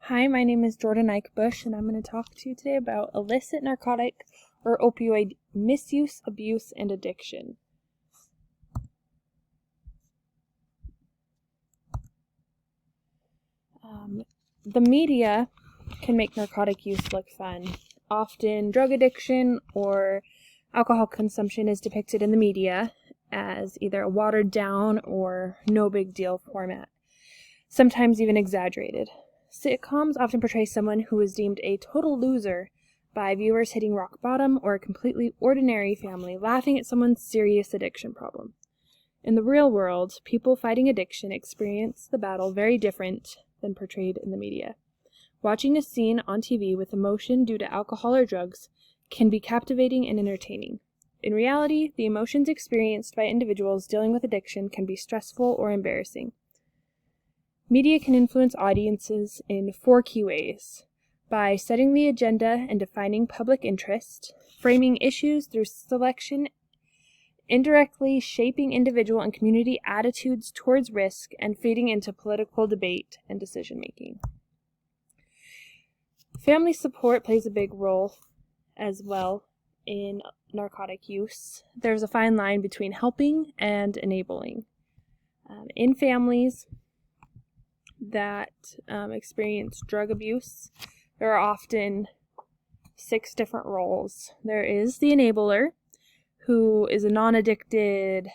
Hi, my name is Jordan Eichbush, and I'm going to talk to you today about illicit narcotic or opioid misuse, abuse, and addiction. The media can make narcotic use look fun. Often, drug addiction or alcohol consumption is depicted in the media as either a watered down or no big deal format, sometimes even exaggerated. Sitcoms often portray someone who is deemed a total loser by viewers hitting rock bottom or a completely ordinary family laughing at someone's serious addiction problem. In the real world, people fighting addiction experience the battle very different than portrayed in the media. Watching a scene on TV with emotion due to alcohol or drugs can be captivating and entertaining. In reality, the emotions experienced by individuals dealing with addiction can be stressful or embarrassing. Media can influence audiences in 4 key ways: by setting the agenda and defining public interest, framing issues through selection, indirectly shaping individual and community attitudes towards risk, and feeding into political debate and decision-making. Family support plays a big role as well in narcotic use. There's a fine line between helping and enabling. In families that experience drug abuse, there are often 6 different roles. There is the enabler, who is a non-addicted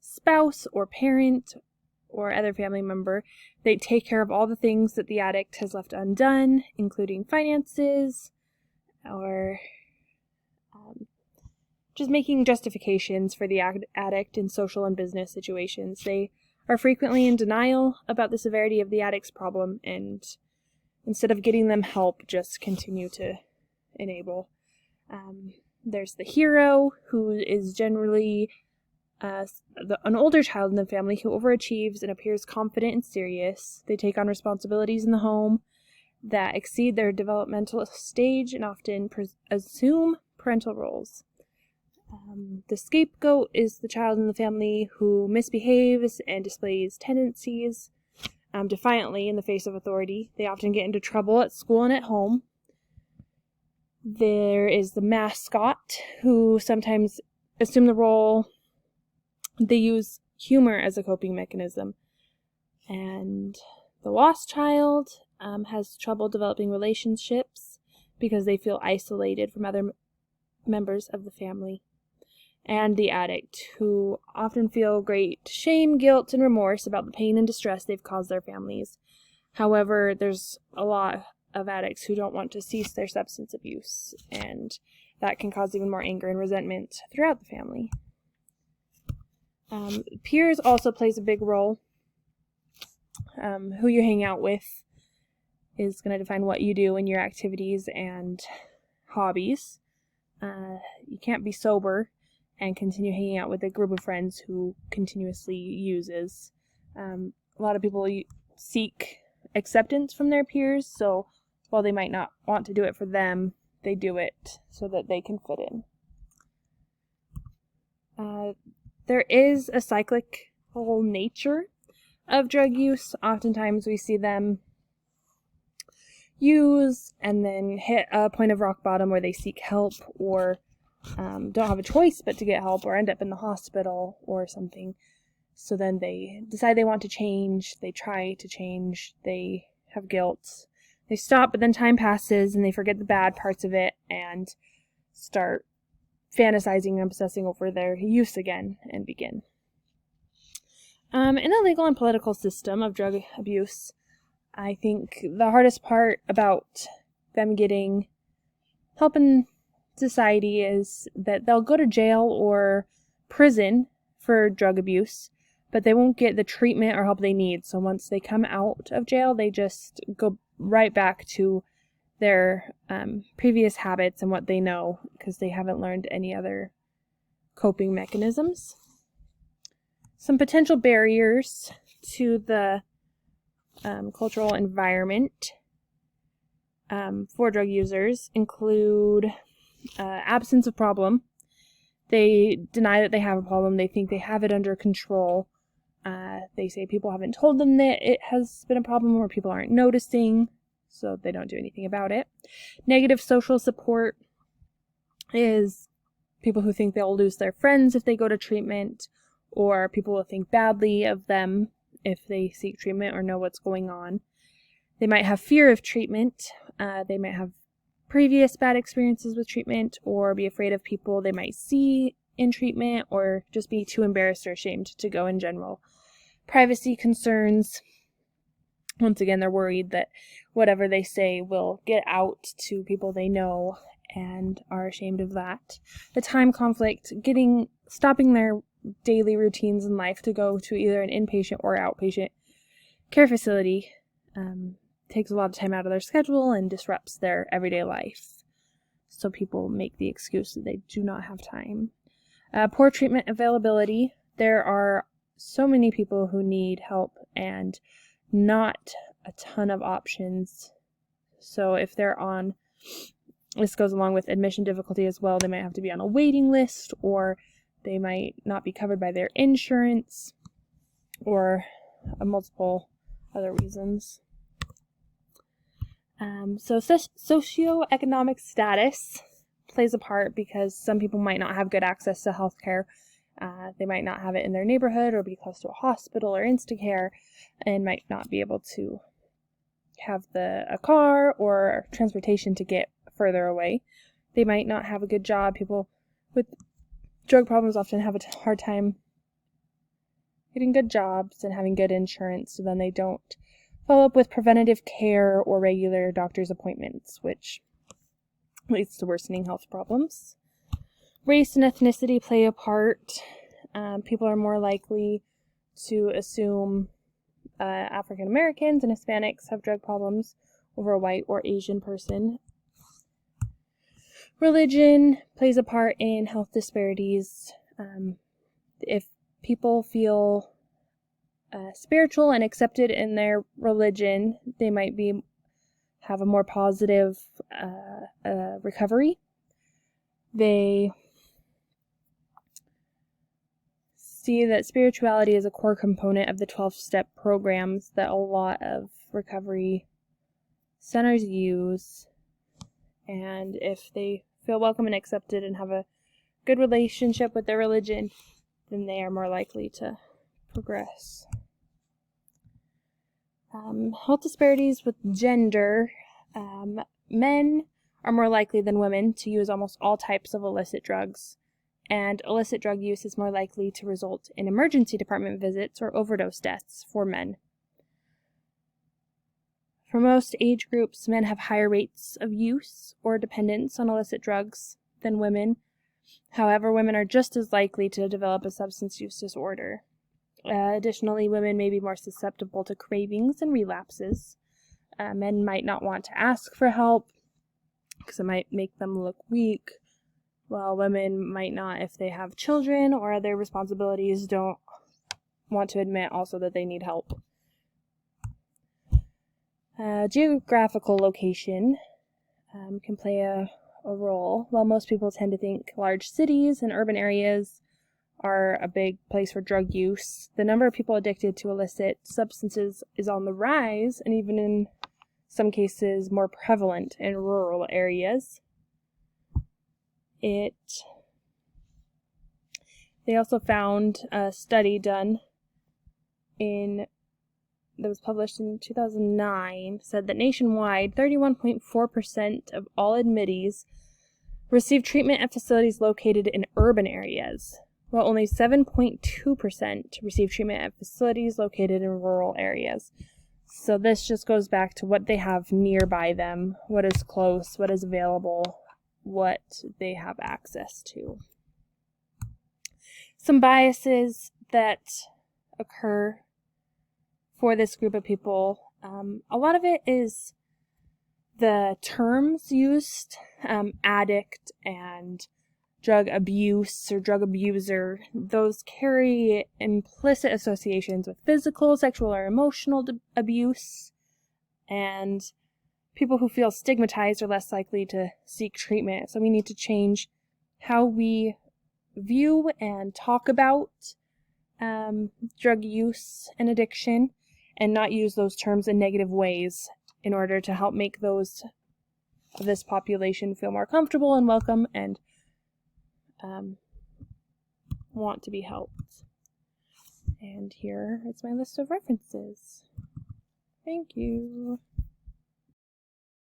spouse or parent or other family member. They take care of all the things that the addict has left undone, including finances or just making justifications for the addict in social and business situations. They are frequently in denial about the severity of the addict's problem, and instead of getting them help, just continue to enable. There's the hero, who is generally an older child in the family who overachieves and appears confident and serious. They take on responsibilities in the home that exceed their developmental stage and often assume parental roles. The scapegoat is the child in the family who misbehaves and displays tendencies defiantly in the face of authority. They often get into trouble at school and at home. There is the mascot, who sometimes assume the role. They use humor as a coping mechanism. And the lost child has trouble developing relationships because they feel isolated from other members of the family. And the addict, who often feel great shame, guilt, and remorse about the pain and distress they've caused their families. However, there's a lot of addicts who don't want to cease their substance abuse, and that can cause even more anger and resentment throughout the family. Peers also plays a big role. Who you hang out with is going to define what you do in your activities and hobbies. You can't be sober and continue hanging out with a group of friends who continuously uses. A lot of people seek acceptance from their peers, so while they might not want to do it for them, they do it so that they can fit in. There is a cyclical nature of drug use. Oftentimes we see them use and then hit a point of rock bottom where they seek help or don't have a choice but to get help, or end up in the hospital or something. So then they decide they want to change, they try to change, they have guilt, they stop, but then time passes and they forget the bad parts of it and start fantasizing and obsessing over their use again and begin. In the legal and political system of drug abuse, I think the hardest part about them getting help in society is that they'll go to jail or prison for drug abuse, but they won't get the treatment or help they need. So once they come out of jail, they just go right back to their previous habits and what they know, because they haven't learned any other coping mechanisms. Some potential barriers to the cultural environment for drug users include absence of problem. They deny that they have a problem. They think they have it under control. They say people haven't told them that it has been a problem, or people aren't noticing, so they don't do anything about it. Negative social support is people who think they'll lose their friends if they go to treatment, or people will think badly of them if they seek treatment or know what's going on. They might have fear of treatment. They might have previous bad experiences with treatment, or be afraid of people they might see in treatment, or just be too embarrassed or ashamed to go in general. Privacy concerns. Once again, they're worried that whatever they say will get out to people they know and are ashamed of that. The time conflict, stopping their daily routines in life to go to either an inpatient or outpatient care facility takes a lot of time out of their schedule and disrupts their everyday life. So people make the excuse that they do not have time. Poor treatment availability. There are so many people who need help and not a ton of options. So if they're on, this goes along with admission difficulty as well, they might have to be on a waiting list, or they might not be covered by their insurance, or multiple other reasons. So socioeconomic status plays a part, because some people might not have good access to healthcare. They might not have it in their neighborhood, or be close to a hospital or Instacare, and might not be able to have a car or transportation to get further away. They might not have a good job. People with drug problems often have a hard time getting good jobs and having good insurance, so then they don't follow up with preventative care or regular doctor's appointments, which leads to worsening health problems. Race and ethnicity play a part. People are more likely to assume African Americans and Hispanics have drug problems over a white or Asian person. Religion plays a part in health disparities. If people feel spiritual and accepted in their religion, they might have a more positive recovery. They see that spirituality is a core component of the 12-step programs that a lot of recovery centers use. And if they feel welcome and accepted and have a good relationship with their religion, then they are more likely to progress. Health disparities with gender. Men are more likely than women to use almost all types of illicit drugs, and illicit drug use is more likely to result in emergency department visits or overdose deaths for men. For most age groups, men have higher rates of use or dependence on illicit drugs than women. However, women are just as likely to develop a substance use disorder. Additionally, women may be more susceptible to cravings and relapses. Men might not want to ask for help because it might make them look weak, while women might not, if they have children or other responsibilities, don't want to admit also that they need help. Geographical location can play a role. While most people tend to think large cities and urban areas are a big place for drug use, the number of people addicted to illicit substances is on the rise, and even in some cases more prevalent in rural areas. They also found a study done that was published in 2009 said that nationwide 31.4% of all admittees receive treatment at facilities located in urban areas, while only 7.2% receive treatment at facilities located in rural areas. So this just goes back to what they have nearby them, what is close, what is available, what they have access to. Some biases that occur for this group of people, a lot of it is the terms used, addict and drug abuse or drug abuser. Those carry implicit associations with physical, sexual, or emotional abuse, and people who feel stigmatized are less likely to seek treatment. So we need to change how we view and talk about drug use and addiction, and not use those terms in negative ways in order to help make those of this population feel more comfortable and welcome and want to be helped. And here is my list of references. Thank you.